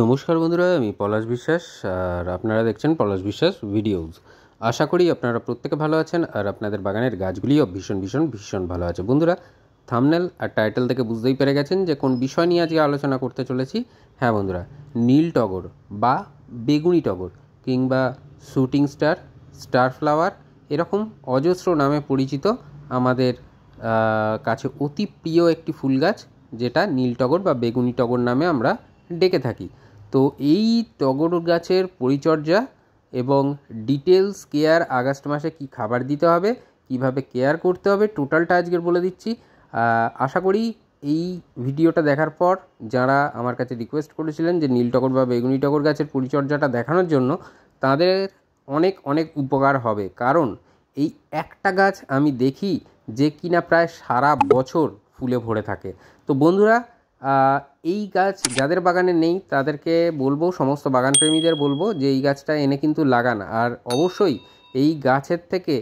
নমস্কার বন্ধুরা, আমি পলাশ বিশ্বাস আর আপনারা দেখছেন পলাশ বিশ্বাস ভিডিওস। আশা করি আপনারা প্রত্যেকে ভালো আছেন আর আপনাদের বাগানের গাছগুলিও ভীষণ ভীষণ ভীষণ ভালো আছে। বন্ধুরা, থাম্বনেল আর টাইটেল থেকে বুঝতেই পেরে গেছেন যে কোন বিষয় নিয়ে আজকে আলোচনা করতে চলেছি। হ্যাঁ বন্ধুরা, নীল টগর বা বেগুনি টগর কিংবা শুটিং স্টার, স্টার ফ্লাওয়ার এরকম অজস্র নামে পরিচিত আমাদের কাছে অতি প্রিয় একটি ফুল গাছ, যেটা নীল টগর বা বেগুনি টগর নামে আমরা ডেকে থাকি। তো এই টগর গাছের পরিচর্যা এবং ডিটেলস কেয়ার, আগস্ট মাসে কি খাবার দিতে হবে, কিভাবে কেয়ার করতে হবে, টোটালটা আজকের বলে দিচ্ছি। আশা করি এই ভিডিওটা দেখার পর যারা আমার কাছে রিকোয়েস্ট করেছিলেন যে নীল টগর বা বেগুনি টগর গাছের পরিচর্যাটা দেখানোর জন্য, তাদের অনেক অনেক উপকার হবে। কারণ এই একটা গাছ আমি দেখি যে কিনা প্রায় সারা বছর ফুলে ভরে থাকে। তো বন্ধুরা, এই গাছ যাদের বাগানে নেই তাদেরকে বলবো, সমস্ত বাগানপ্রেমীদের বলবো যে এই গাছটা এনে কিন্তু লাগান। আর অবশ্যই এই গাছের থেকে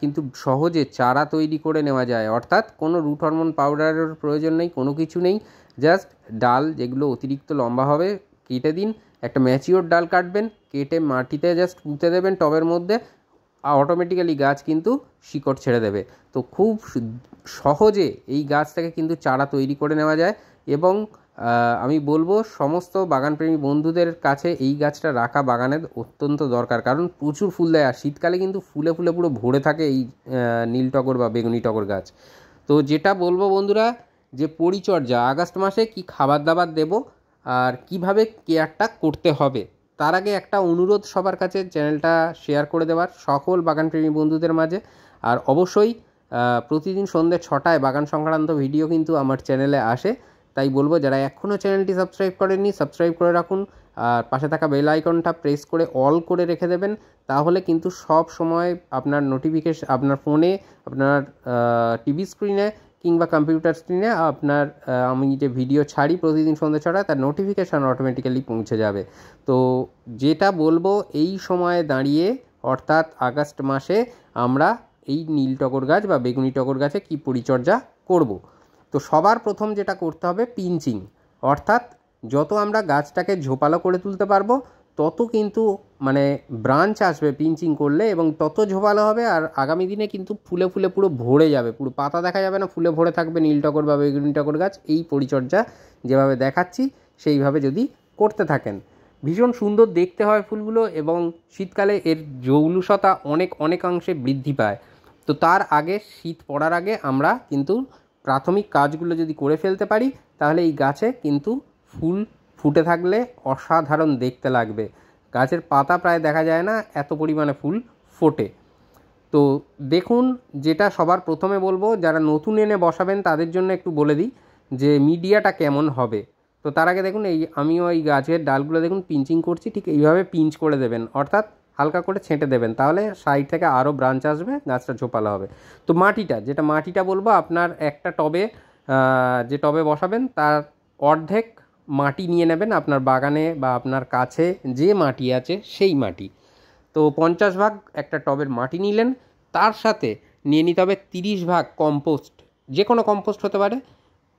কিন্তু সহজে চারা তৈরি করে নেওয়া যায়, অর্থাৎ কোনো রুট হরমোন পাউডারের প্রয়োজন নেই, কোনো কিছু নেই। জাস্ট ডাল যেগুলো অতিরিক্ত লম্বা হবে কেটে দিন, একটা ম্যাচিওর ডাল কাটবেন, কেটে মাটিতে জাস্ট পুঁতে দেবেন টবের মধ্যে, অটোমেটিক্যালি গাছ কিন্তু শিকড় ছেড়ে দেবে। তো খুব সহজে এই গাছ থেকে কিন্তু চারা তৈরি করে নেওয়া যায়। এবং আমি বলবো সমস্ত বাগানপ্রেমী বন্ধুদের কাছে এই গাছটা রাখা বাগানের অত্যন্ত দরকার, কারণ প্রচুর ফুল দেয় আর শীতকালে কিন্তু ফুলে ফুলে পুরো ভরে থাকে এই নীল টগর বা বেগুনি টগর গাছ। তো যেটা বলবো বন্ধুরা, যে পরিচর্যা আগস্ট মাসে কি খাবার দাবার দেব আর কিভাবে কেয়ারটা করতে হবে, তার আগে একটা অনুরোধ সবার কাছে, চ্যানেলটা শেয়ার করে দেওয়ার সকল বাগানপ্রেমী বন্ধুদের মাঝে। আর অবশ্যই প্রতিদিন সন্ধ্যে 6টায় বাগান সংক্রান্ত ভিডিও কিন্তু আমার চ্যানেলে আসে, তাই বলবো যারা এখনও চ্যানেলটি সাবস্ক্রাইব করেননি সাবস্ক্রাইব করে রাখুন। আর পাশে থাকা বেল আইকনটা প্রেস করে অল করে রেখে দেবেন, তাহলে কিন্তু সব সময় আপনার নোটিফিকেশন আপনার ফোনে, আপনার টিভি স্ক্রিনে কিংবা কম্পিউটার স্ক্রিনে আপনার আমি যে ভিডিও ছাড়ি প্রতিদিন সন্ধ্যে 6টায় তার নোটিফিকেশান অটোমেটিক্যালি পৌঁছে যাবে। তো যেটা বলবো, এই সময়ে দাঁড়িয়ে অর্থাৎ আগস্ট মাসে আমরা এই নীল টগর গাছ বা বেগুনি টগর গাছে কি পরিচর্যা করব। তো সবার প্রথম যেটা করতে হবে পিঞ্চিং, অর্থাৎ যত আমরা গাছটাকে ঝোপালো করে তুলতে পারবো তত কিন্তু ব্রাঞ্চ আসবে পিঞ্চিং করলে, এবং তত ঝোপালো হবে। আর আগামী দিনে কিন্তু ফুলে ফুলে পুরো ভরে যাবে, পুরো পাতা দেখা যাবে না, ফুলে ভরে থাকবে নীল টগর বা বেগুনি টগর গাছ। এই পরিচর্যা যেভাবে দেখাচ্ছি সেইভাবে যদি করতে থাকেন, ভীষণ সুন্দর দেখতে হয় ফুলগুলো, এবং শীতকালে এর জৌলুসতা অনেকাংশে বৃদ্ধি পায়। তো তার আগে, শীত পড়ার আগে আমরা কিন্তু প্রাথমিক কাজগুলো যদি করে ফেলতে পারি, তাহলে এই গাছে কিন্তু ফুল ফুটে থাকলে অসাধারণ দেখতে লাগবে। গাছের পাতা প্রায় দেখা যায় না, এত পরিমাণে ফুল ফোটে। তো দেখুন, যেটা সবার প্রথমে বলবো, যারা নতুন এনে বসাবেন তাদের জন্য একটু বলে দিই যে মিডিয়াটা কেমন হবে। তো তার আগে দেখুন, আমিও এই গাছের ডালগুলো দেখুন পিঞ্চিং করছি, ঠিক এইভাবে পিঞ্চ করে দেবেন, অর্থাৎ হালকা করে ছেঁটে দেবেন, তাহলে সাইড থেকে আরও ব্রাঞ্চ আসবে, গাছটা ঝোপালো হবে। তো মাটিটা বলবো, আপনার একটা টবে যে টবে বসাবেন তার অর্ধেক মাটি নিয়ে নেবেন, আপনার বাগানে বা আপনার কাছে যে মাটি আছে সেই মাটি। তো 50 ভাগ একটা টবের মাটি নিলেন, তার সাথে নিয়ে নিতে হবে 30 ভাগ কম্পোস্ট, যে কোনো কম্পোস্ট হতে পারে,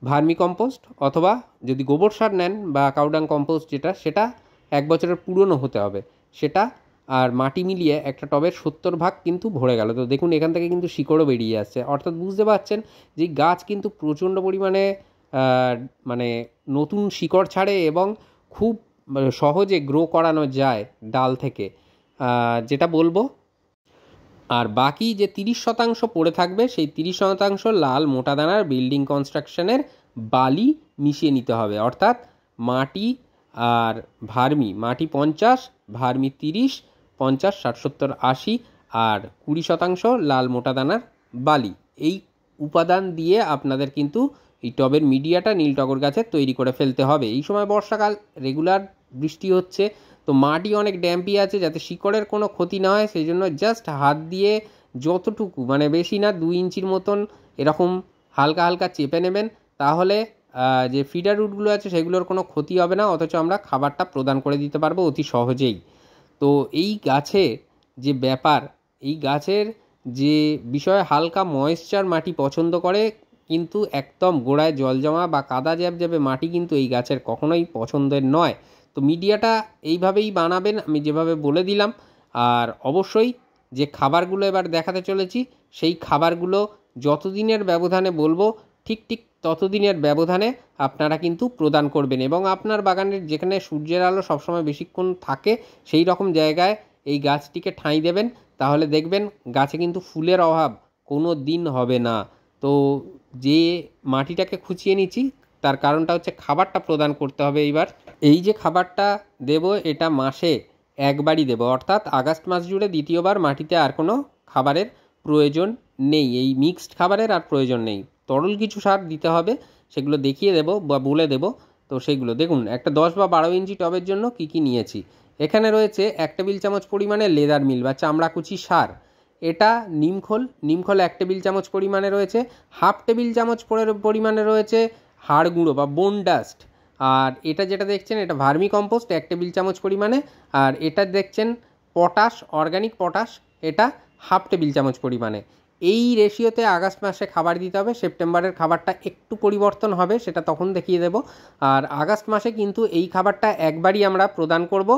ভার্মি কম্পোস্ট, অথবা যদি গোবর সার নেন বা কাউডাং কম্পোস্ট সেটা 1 বছরের পুরনো হতে হবে সেটা। আর মাটি মিলিয়ে একটা টবের 70 ভাগ কিন্তু ভরে গেল। তো দেখুন, এখান থেকে কিন্তু শিকড়ও বেরিয়ে আসছে, অর্থাৎ বুঝতে পারছেন যে গাছ কিন্তু প্রচণ্ড পরিমাণে নতুন শিকড় ছাড়ে এবং খুব সহজে গ্রো করানো যায় ডাল থেকে, যেটা বলবো। আর বাকি যে 30% পড়ে থাকবে, সেই 30% লাল মোটা দানার বিল্ডিং কনস্ট্রাকশনের বালি মিশিয়ে নিতে হবে, অর্থাৎ মাটি আর মাটি 50, ভার্মি 30, 50, 60, 70, 80 আর 20% লাল মোটা দানার বালি। এই উপাদান দিয়ে আপনাদের কিন্তু এই টবের মিডিয়াটা নীল টগর গাছের তৈরি করে ফেলতে হবে। এই সময় বর্ষাকাল, রেগুলার বৃষ্টি হচ্ছে, তো মাটি অনেক ড্যাম্পি আছে, যাতে শিকড়ের কোনো ক্ষতি না হয় সেই জন্য জাস্ট হাত দিয়ে যতটুকু, বেশি না, 2 ইঞ্চির মতন এরকম হালকা হালকা চেপে নেবেন, তাহলে যে ফিডার রুটগুলো আছে সেগুলোর কোনো ক্ষতি হবে না, অথচ আমরা খাবারটা প্রদান করে দিতে পারবো অতি সহজেই। তো এই গাছে যে ব্যাপার, এই গাছের যে বিষয়, হালকা ময়েশ্চার মাটি পছন্দ করে, কিন্তু একদম গোড়ায় জল জমা বা কাদা জ্যাবজ্যাবে মাটি কিন্তু এই গাছের কখনোই পছন্দের নয়। তো মিডিয়াটা এইভাবেই বানাবেন আমি যেভাবে বলে দিলাম। আর অবশ্যই যে খাবারগুলো এবার দেখাতে চলেছি সেই খাবারগুলো যতদিনের ব্যবধানে বলবো ঠিক ঠিক ততদিনের ব্যবধানে আপনারা কিন্তু প্রদান করবেন, এবং আপনার বাগানের যেখানে সূর্যের আলো সবসময় বেশিক্ষণ থাকে সেই রকম জায়গায় এই গাছটিকে ঠাঁই দেবেন। তাহলে দেখবেন গাছে কিন্তু ফুলের অভাব কোনো দিন হবে না। তো যে মাটিটাকে খুঁচিয়ে নিচ্ছি তার কারণটা হচ্ছে খাবারটা প্রদান করতে হবে। এইবার এই যে খাবারটা দেব এটা মাসে একবারই দেব, অর্থাৎ আগস্ট মাস জুড়ে দ্বিতীয়বার মাটিতে আর কোনো খাবারের প্রয়োজন নেই, এই মিক্সড খাবারের আর প্রয়োজন নেই। তরল কিছু সার দিতে হবে, সেগুলো দেখিয়ে দেব বা বলে দেব। তো সেইগুলো দেখুন, একটা 10 বা 12 ইঞ্চি টবের জন্য কি কি নিয়েছি। এখানে রয়েছে 1 টেবিল চামচ পরিমাণে লেদার মিল বা চামড়াকুচি সার, এটা নিমখোল 1 টেবিল চামচ পরিমাণে রয়েছে, হাফ টেবিল চামচ পরিমাণে রয়েছে হাড় গুঁড়ো বা বোন ডাস্ট, আর এটা যেটা দেখছেন এটা ভার্মি কম্পোস্ট 1 টেবিল চামচ পরিমাণে, আর এটা দেখছেন পটাশ, অর্গানিক পটাশ, এটা হাফ টেবিল চামচ পরিমাণে। এই রেশিওতে আগস্ট মাসে খাবার দিতে হবে। সেপ্টেম্বরের খাবারটা একটু পরিবর্তন হবে, সেটা তখন দেখিয়ে দেব। আর আগস্ট মাসে কিন্তু এই খাবারটা একবারই আমরা প্রদান করব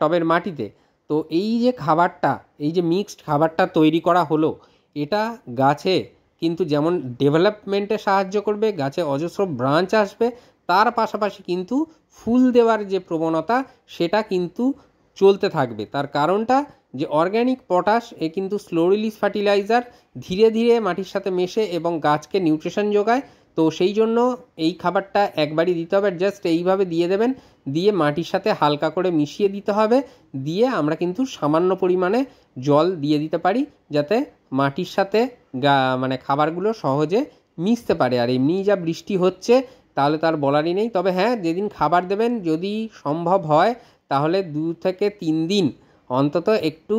টবের মাটিতে। তো এই যে খাবারটা, এই যে মিক্সড খাবারটা তৈরি করা হলো, এটা গাছে কিন্তু যেমন ডেভেলপমেন্টে সাহায্য করবে, গাছে অজস্র ব্রাঞ্চ আসবে, তার পাশাপাশি কিন্তু ফুল দেওয়ার যে প্রবণতা সেটা কিন্তু চলতে থাকবে। তার কারণটা যে অর্গ্যানিক পটাশ এ কিন্তু স্লো রিলিজ ফার্টিলাইজার, ধীরে ধীরে মাটির সাথে মেশে এবং গাছকে নিউট্রিশন যোগায়। তো সেই জন্য এই খাবারটা একবারই দিতে হবে, জাস্ট এইভাবে দিয়ে দেবেন, দিয়ে মাটির সাথে হালকা করে মিশিয়ে দিতে হবে, দিয়ে আমরা কিন্তু সামান্য পরিমাণে জল দিয়ে দিতে পারি যাতে মাটির সাথে মানে খাবারগুলো সহজে মিশতে পারে। আর এমনিই যা বৃষ্টি হচ্ছে তাহলে তার বলারই নেই। তবে হ্যাঁ, যেদিন খাবার দেবেন যদি সম্ভব হয় তাহলে 2 থেকে 3 দিন অন্তত একটু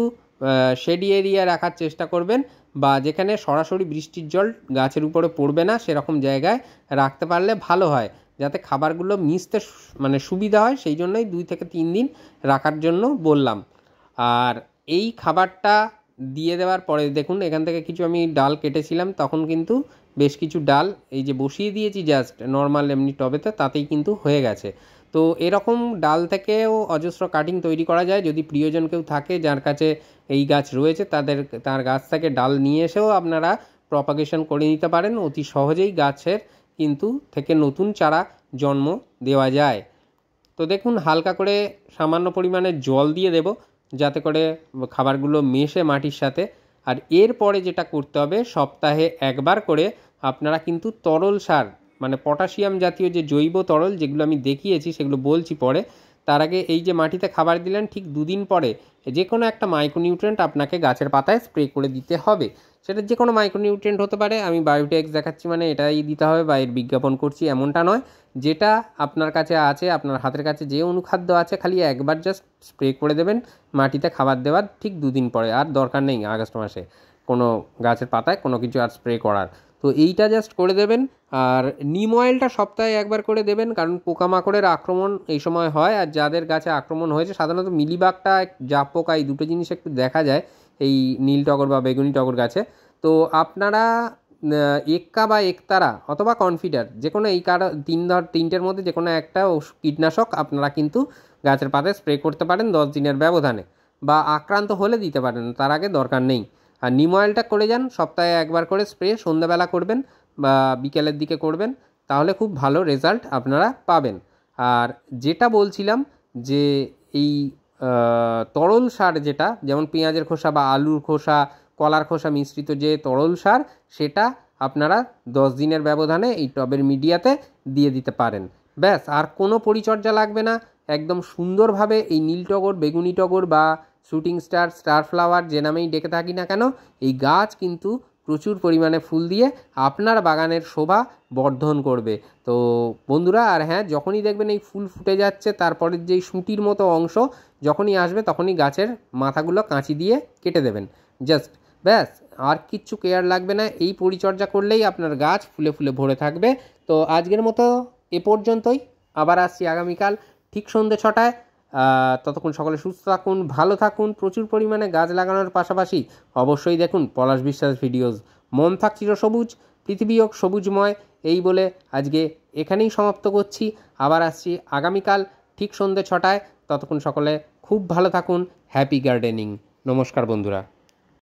শেডি এরিয়া রাখার চেষ্টা করবেন, বা যেখানে সরাসরি বৃষ্টির জল গাছের উপরে পড়বে না সেরকম জায়গায় রাখতে পারলে ভালো হয়, যাতে খাবারগুলো মিশতে মানে সুবিধা হয়। সেই জন্যই 2 থেকে 3 দিন রাখার জন্য বললাম। আর এই খাবারটা দিয়ে দেওয়ার পরে দেখুন এখান থেকে কিছু আমি ডাল কেটেছিলাম, তখন কিন্তু বেশ কিছু ডাল এই যে বসিয়ে দিয়েছি জাস্ট নর্মাল এমনি টবেতে, তাতেই কিন্তু হয়ে গেছে। তো এরকম ডাল থেকেও অজস্র কাটিং তৈরি করা যায়। যদি প্রিয়জন কেউ থাকে যার কাছে এই গাছ রয়েছে তার গাছ থেকে ডাল নিয়ে এসেও আপনারা প্রপাগেশন করে নিতে পারেন। অতি সহজেই গাছের কিন্তু থেকে নতুন চারা জন্ম দেওয়া যায়। তো দেখুন হালকা করে সামান্য পরিমাণে জল দিয়ে দেব যাতে করে খাবারগুলো মেশে মাটির সাথে। আর এরপরে যেটা করতে হবে, সপ্তাহে একবার করে আপনারা কিন্তু তরল সার মানে পটাশিয়াম জাতীয় যে জৈব তরল যেগুলো আমি দেখিয়েছি সেগুলো বলছি পরে, তার আগে এই যে মাটিতে খাবার দিলেন ঠিক 2 দিন পরে যে কোনো একটা মাইক্রোনিউট্রিয়েন্ট আপনাকে গাছের পাতায় স্প্রে করে দিতে হবে। সেটা যে কোনো মাইক্রোনিউট্রিয়েন্ট হতে পারে, আমি বায়োটেক্স দেখাচ্ছি মানে এটাই দিতে হবে বা এর বিজ্ঞাপন করছি এমনটা নয়। যেটা আপনার কাছে আছে, আপনার হাতের কাছে যে অনুখাদ্য আছে, খালি একবার জাস্ট স্প্রে করে দেবেন মাটিতে খাবার দেওয়ার ঠিক 2 দিন পরে। আর দরকার নেই আগস্ট মাসে কোনো গাছের পাতায় কোনো কিছু আর স্প্রে করার। তো এইটা জাস্ট করে দেবেন। আর নিম অয়েলটা সপ্তাহে একবার করে দেবেন, কারণ পোকামাকড়ের আক্রমণ এই সময় হয়। আর যাদের গাছে আক্রমণ হয়েছে সাধারণত মিলিবাগটা, জাপ পোকা, এই দুটো জিনিস একটু দেখা যায় এই নীল টগর বা বেগুনি টগর গাছে। তো আপনারা এক্কা বা একতারা অথবা কনফিডার যে কোনো এই তিনটের মধ্যে যে কোনো একটা কীটনাশক আপনারা কিন্তু গাছের পাতায় স্প্রে করতে পারেন 10 দিনের ব্যবধানে, বা আক্রান্ত হলে দিতে পারেন, তার আগে দরকার নেই। আর নিম অয়েলটা করে যান সপ্তাহে একবার করে স্প্রে, সন্ধ্যাবেলা করবেন বা বিকেলের দিকে করবেন, তাহলে খুব ভালো রেজাল্ট আপনারা পাবেন। আর যেটা বলছিলাম যে এই তরল সার যেটা, যেমন পেঁয়াজের খোসা বা আলুর খোসা, কলার খোসা মিশ্রিত যে তরল সার, সেটা আপনারা 10 দিনের ব্যবধানে এই টবের মিডিয়াতে দিয়ে দিতে পারেন। ব্যাস, আর কোনো পরিচর্যা লাগবে না। একদম সুন্দরভাবে এই নীল টগর, বেগুনি টগর বা শুটিং স্টার, স্টার ফ্লাওয়ার যে নামেই ডেকে থাকি না কেন, এই গাছ কিন্তু প্রচুর পরিমাণে ফুল দিয়ে আপনার বাগানের শোভা বর্ধন করবে। তো বন্ধুরা, আর হ্যাঁ, যখনই দেখবেন এই ফুল ফুটে যাচ্ছে তারপরের যেই শুঁটির মতো অংশ যখনই আসবে তখনই গাছের মাথাগুলো কাঁচি দিয়ে কেটে দেবেন জাস্ট। ব্যাস, আর কিচ্ছু কেয়ার লাগবে না। এই পরিচর্যা করলেই আপনার গাছ ফুলে ফুলে ভরে থাকবে। তো আজকের মতো এ পর্যন্তই, আবার আসছি আগামীকাল ঠিক সন্ধ্যে 6টায়। ততক্ষণ সকলে সুস্থ থাকুন, ভালো থাকুন, প্রচুর পরিমাণে গাছ লাগানোর পাশাপাশি অবশ্যই দেখুন পলাশ বিশ্বাস ভিডিওস। মন থাক চিরসবুজ। পৃথিবী হোক সবুজময়, এই বলে আজকে এখানেই সমাপ্ত করছি। আবার আসছি আগামীকাল ঠিক সন্ধ্যে 6টায়। ততক্ষণ সকলে খুব ভালো থাকুন। Happy gardening. নমস্কার বন্ধুরা।